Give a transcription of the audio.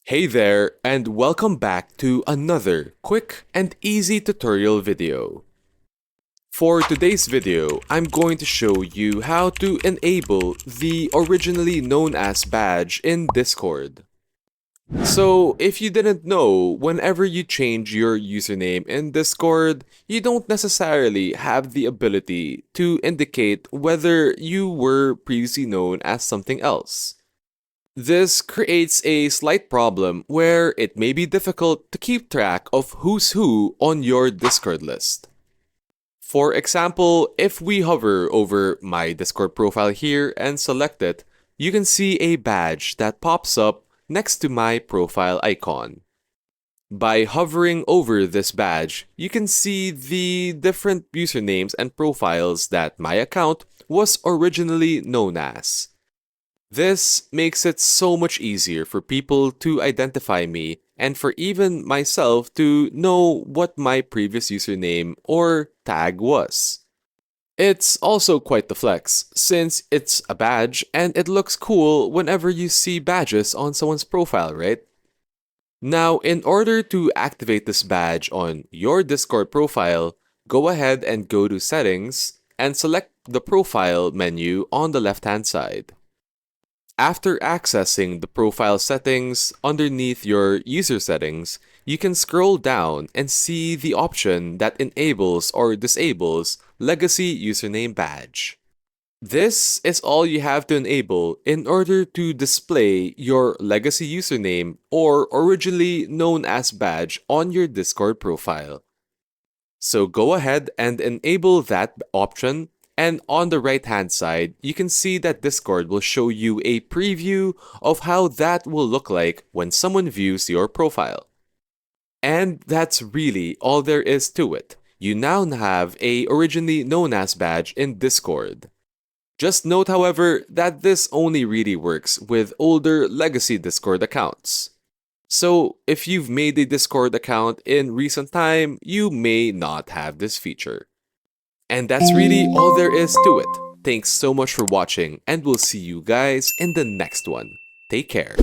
Hey there, and welcome back to another quick and easy tutorial video. For today's video, I'm going to show you how to enable the originally known as badge in Discord. So, if you didn't know, whenever you change your username in Discord, you don't necessarily have the ability to indicate whether you were previously known as something else. This creates a slight problem where it may be difficult to keep track of who's who on your Discord list. For example, if we hover over my Discord profile here and select it, you can see a badge that pops up next to my profile icon. By hovering over this badge, you can see the different usernames and profiles that my account was originally known as. This makes it so much easier for people to identify me and for even myself to know what my previous username or tag was. It's also quite the flex, since it's a badge and it looks cool whenever you see badges on someone's profile, right? Now, in order to activate this badge on your Discord profile, go ahead and go to Settings and select the Profile menu on the left-hand side. After accessing the profile settings underneath your user settings, you can scroll down and see the option that enables or disables Legacy Username Badge. This is all you have to enable in order to display your legacy username or originally known as badge on your Discord profile. So go ahead and enable that option, and on the right hand side, you can see that Discord will show you a preview of how that will look like when someone views your profile. And that's really all there is to it. You now have a originally known as badge in Discord. Just note, however, that this only really works with older legacy Discord accounts. So, if you've made a Discord account in recent time, you may not have this feature. And that's really all there is to it. Thanks so much for watching, and we'll see you guys in the next one. Take care.